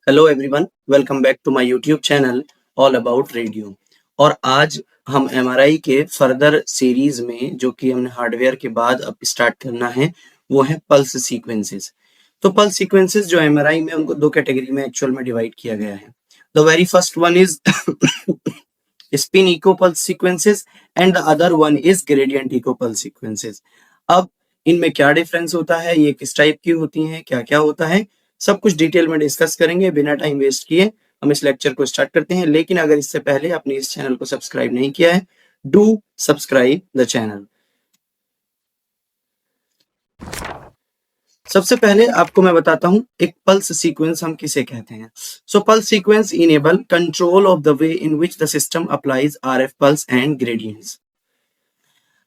Hello everyone, welcome back to my YouTube channel all about radio. और आज हम MRI के फर्दर सीरीज में जो कि हमने हार्डवेयर के बाद अब स्टार्ट करना है वो है पल्स सीक्वेंसेस। तो पल्स सीक्वेंसेस जो एमआरआई में उनको दो कैटेगरी में एक्चुअल में डिवाइड किया गया है। The very first one is spin echo pulse sequences and the other one is gradient echo pulse sequences. अब इनमें क्या डिफरेंस होता है, ये किस टाइप की होती हैं, क्या क्या होता है, सब कुछ डिटेल में डिस्कस करेंगे। बिना टाइम वेस्ट किए हम इस लेक्चर को स्टार्ट करते हैं। लेकिन अगर इससे पहले आपने इस चैनल को सब्सक्राइब नहीं किया है, डू सब्सक्राइब द चैनल। सबसे पहले आपको मैं बताता हूं एक पल्स सीक्वेंस हम किसे कहते हैं। So pulse sequence enable control of the way in which the system applies RF pulse and gradients.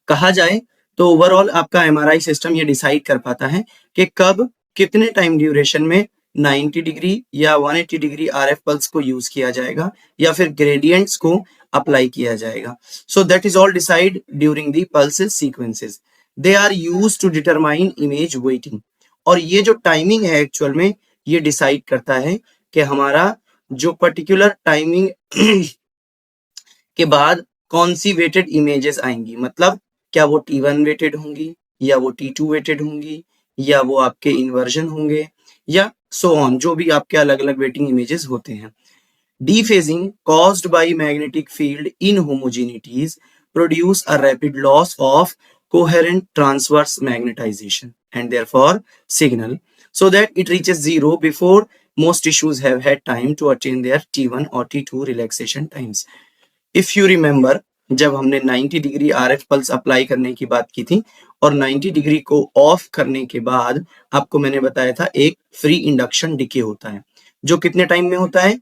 कहा जाए तो ओवरऑल आपका एमआरआई सिस्टम ये डिसाइड कर पाता है कि कब कितने टाइम ड्यूरेशन में 90 डिग्री या 180 डिग्री आरएफ पल्स को यूज किया जाएगा या फिर ग्रेडियंट्स को अप्लाई किया जाएगा। So that is all decide during the pulses sequences. They are used to determine image weighting. और ये जो टाइमिंग है एक्चुअल में ये डिसाइड करता है कि हमारा जो पर्टिकुलर टाइमिंग के बाद कौन सी वेटेड इमेजेस आएंगी, मतलब क्या वो T1 वेटेड होंगी या वो T2 वेटेड होंगी या वो आपके इन्वर्जन होंगे या सो ऑन, जो भी आपके अलग अलग वेटिंग इमेजेस होते हैं। Dephasing caused by magnetic field inhomogeneities produce a rapid loss of coherent transverse magnetization and therefore signal, so that it reaches zero before most tissues have had time to attain their T1 or T2 relaxation times. If you remember, जब हमने 90 degree RF pulse apply करने की बात की थी और 90 degree को of करने के बाद आपको मैंने बताया था एक फ्री इंडक्शन डिके होता है जो कितने टाइम में होता है,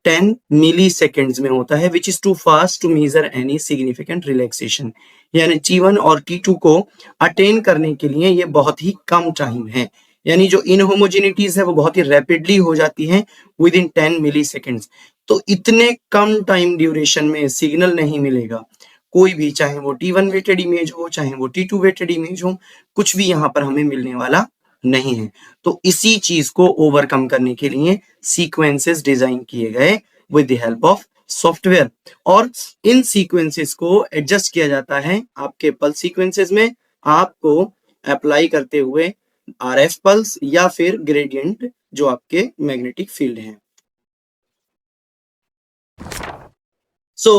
10 मिली सेकेंड्स में होता है, which is too fast to measure any significant relaxation. यानी T1 और T2 को अटेन करने के लिए ये बहुत ही कम टाइम है, यानी जो इनहोमोजेनिटीज है वो बहुत ही रैपिडली हो जाती है विद इन 10 मिली सेकेंड्स। तो इतने कम टाइम ड्यूरेशन में सिग्नल नहीं मिलेगा कोई भी, चाहे वो T1 वेटेड इमेज हो चाहे वो T2 वेटेड इमेज हो, कुछ भी यहाँ पर हमें मिलने वाला नहीं है। तो इसी चीज को ओवरकम करने के लिए सीक्वेंसेस डिजाइन किए गए with the help of software, और इन सीक्वेंसेस को एडजस्ट किया जाता है आपके पल्स सीक्वेंसेस में आपको अप्लाई करते हुए आरएफ पल्स या फिर ग्रेडियंट जो आपके मैग्नेटिक फील्ड हैं। So,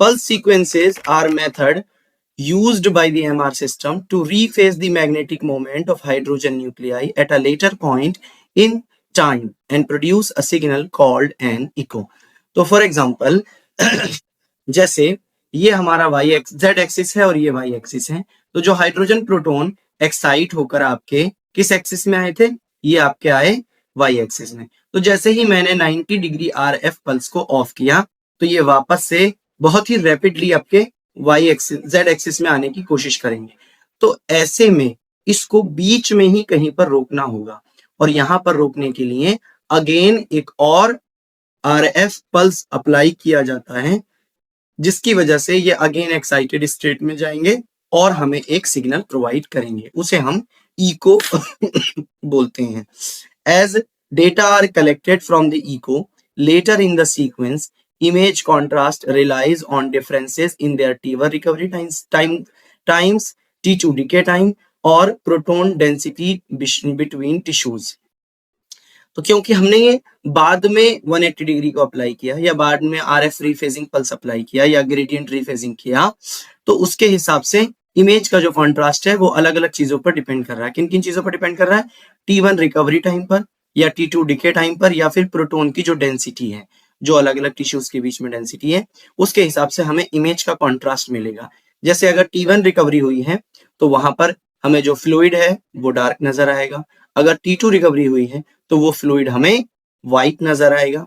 pulse sequences are method used by the MR system to rephase the magnetic moment of hydrogen nuclei at a later point in time and produce a signal called an echo. तो for example, जैसे ये हमारा z axis है और ये y axis है, तो जो हाइड्रोजन प्रोटॉन एक्साइट होकर आपके किस एक्सिस में आए थे, ये आपके आए y एक्सिस में। तो जैसे ही मैंने 90 डिग्री आरएफ पल्स को ऑफ किया तो ये वापस से बहुत ही रैपिडली आपके y एक्सिस z एक्सिस में आने की कोशिश करेंगे। तो ऐसे में इसको बीच में ही कहीं पर रोकना होगा, और यहां पर रोकने के लिए अगेन एक और आरएफ पल्स अप्लाई किया जाता है, जिसकी वजह से ये अगेन एक्साइटेड स्टेट में जाएंगे और हमें एक सिग्नल प्रोवाइड करेंगे, उसे हम इको बोलते हैं। As data are collected from the echo later in the sequence, image contrast relies on differences in their T1 recovery times, T2 decay time और proton density between tissues। तो क्योंकि हमने ये बाद में 180 डिग्री को अप्लाई किया या बाद में आरएफ रीफेजिंग पल्स अप्लाई किया या ग्रेडियंट रीफेजिंग किया, तो उसके हिसाब से इमेज का जो कॉन्ट्रास्ट है वो अलग अलग चीजों पर डिपेंड कर रहा है। किन किन चीजों पर डिपेंड कर रहा है, T1 रिकवरी टाइम पर या T2 डिके टाइम पर या फिर प्रोटोन की जो डेंसिटी है, जो अलग अलग टिश्यूज के बीच में डेंसिटी है, उसके हिसाब से हमें इमेज का कॉन्ट्रास्ट मिलेगा। जैसे अगर T1 रिकवरी हुई है तो वहां पर हमें जो फ्लूइड है वो डार्क नजर आएगा, अगर T2 रिकवरी हुई है तो वो फ्लूइड हमें व्हाइट नजर आएगा,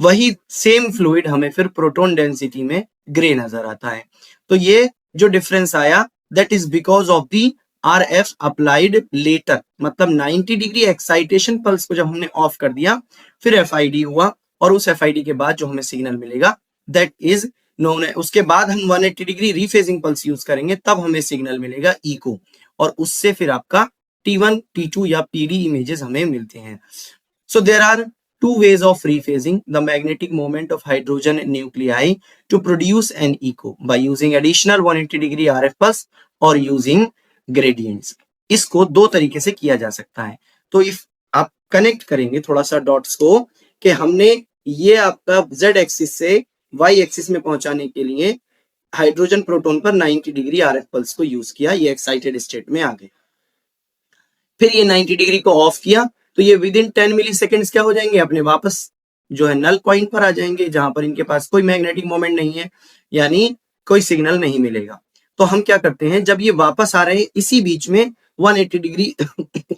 वही सेम फ्लूइड हमें फिर प्रोटोन डेंसिटी में ग्रे नजर आता है। तो ये जो डिफरेंस आया that is because of the RF applied later, मतलब 90 डिग्री एक्साइटेशन पल्स को जब हमने ऑफ कर दिया फिर एफआईडी हुआ और उस एफआईडी के बाद जो हमें सिग्नल मिलेगा दैट इज नोन है। उसके बाद हम 180 डिग्री रीफेजिंग पल्स यूज करेंगे तब हमें सिग्नल मिलेगा इको, और उससे फिर आपका T1, T2 या PD इमेजेस हमें मिलते हैं। So there are two ways of rephasing the magnetic moment of hydrogen nuclei to produce an echo by using additional 180 degree RF pulse or using gradients. इसको दो तरीके से किया जा सकता है. तो इफ आप कनेक्ट करेंगे थोड़ा सा डॉट्स को कि हमने ये आपका z एक्सिस से y एक्सिस में पहुंचाने के लिए हाइड्रोजन प्रोटॉन पर 90 डिग्री RF पल्स को यूज किया, ये एक्साइटेड स्टेट में आ गए. फिर ये 90 डिग्री को ऑफ किया तो ये विद इन 10 मिली सेकेंड्स क्या हो जाएंगे, अपने वापस जो है नल पॉइंट पर आ जाएंगे जहां पर इनके पास कोई मैग्नेटिक मोमेंट नहीं है, यानी कोई सिग्नल नहीं मिलेगा. तो हम क्या करते हैं, जब ये वापस आ रहे हैं इसी बीच में 180 degree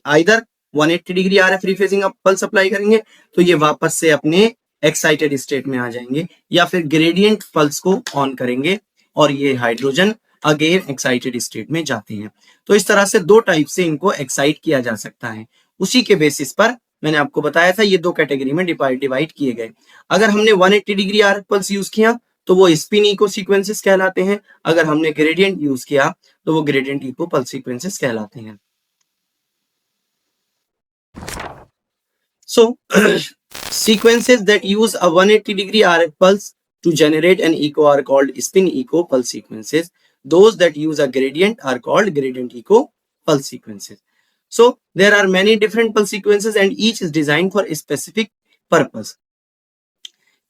either 180 degree RF rephasing pulse apply करेंगे तो ये वापस से अपने एक्साइटेड स्टेट में आ जाएंगे, या फिर ग्रेडियंट पल्स को ऑन करेंगे और ये हाइड्रोजन अगेन एक्साइटेड स्टेट में जाते हैं. तो इस तरह से दो टाइप से इनको एक्साइट किया जा सकता है. उसी के बेसिस पर मैंने आपको बताया था ये दो कैटेगरी में डिवाइड किए गए. अगर हमने 180 डिग्री RF पल्स यूज किया तो वो स्पिन इको सीक्वेंसेस कहलाते हैं. अगर हमने ग्रेडियंट यूज किया तो वो ग्रेडियंट इको पल्स सीक्वेंसेस कहलाते हैं. So sequences that use a 180 degree RF pulse to generate an echo are called spin echo pulse sequences. Those that use a gradient are called gradient echo pulse sequences. So there are many different pulse sequences and each is designed for a specific purpose.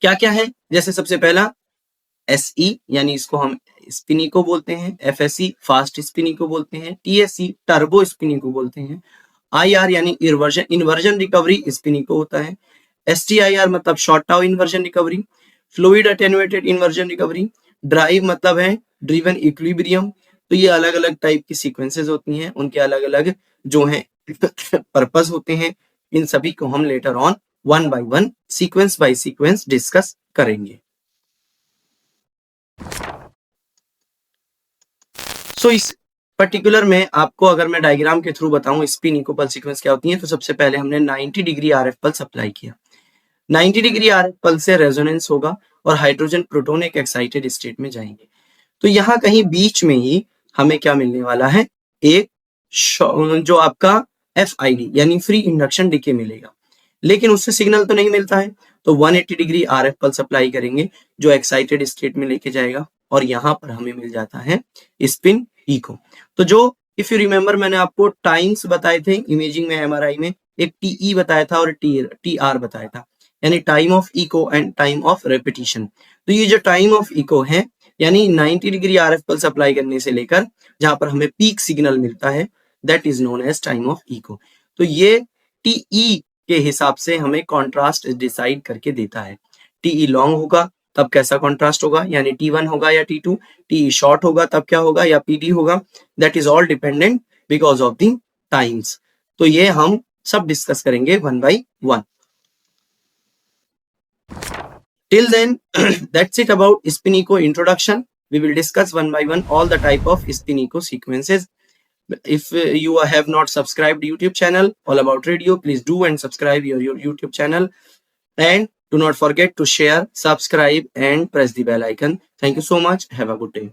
क्या क्या है, जैसे सबसे पहला SE यानी इसको हम spin eco बोलते हैं, FSE फास्ट स्पिन इको बोलते हैं, TSE टर्बो स्पिन इको बोलते हैं, IR यानी इन्वर्जन रिकवरी स्पिन इको होता है, STIR मतलब short tau inversion recovery, fluid attenuated inversion recovery, drive मतलब है ड्रिवन इक्विलिब्रियम. तो ये अलग अलग टाइप की सीक्वेंसेस होती हैं, उनके अलग अलग जो हैं पर्पस होते हैं. इन सभी को हम later on one by one sequence by sequence discuss करेंगे. सो इस पर्टिकुलर में आपको अगर मैं डायग्राम के थ्रू बताऊं स्पिन इको पल्स सीक्वेंस क्या होती है, तो सबसे पहले हमने 90 डिग्री RF पल्स अप्लाई किया. 90 डिग्री RF पल्स से रेजोनेंस होगा और हाइड्रोजन प्रोटॉन एक एक्साइटेड स्टेट में जाएंगे. तो यहाँ कहीं बीच में ही हमें क्या मिलने वाला है, एक जो आपका FID यानी फ्री इंडक्शन डीके मिलेगा, लेकिन उससे सिग्नल तो नहीं मिलता है. तो 180 डिग्री RF पल्स अप्लाई करेंगे जो एक्साइटेड स्टेट में लेके जाएगा और यहाँ पर हमें मिल जाता है स्पिन इको. तो जो इफ यू रिमेम्बर मैंने आपको टाइम्स बताए थे इमेजिंग में, MRI में एक TE बताया था और TR बताया था, यानी time of echo and time of repetition. तो ये जो टाइम ऑफ इको है यानी 90 डिग्री RF पल्स अप्लाई करने से लेकर जहां पर हमें पीक सिग्नल मिलता है, that is known as time of echo. तो ये TE के हिसाब से हमें कॉन्ट्रास्ट डिसाइड करके देता है. TE लॉन्ग होगा तब कैसा कॉन्ट्रास्ट होगा, यानी T1 होगा या T2, TE शॉर्ट होगा तब क्या होगा, या PD होगा. That is all dependent because of the times. तो ये हम सब डिस्कस करेंगे one by one. Till then, that's it about spin echo introduction. We will discuss one by one all the type of spin echo sequences. If you have not subscribed YouTube channel All About Radio, please do and subscribe your YouTube channel. And do not forget to share, subscribe and press the bell icon. Thank you so much. Have a good day.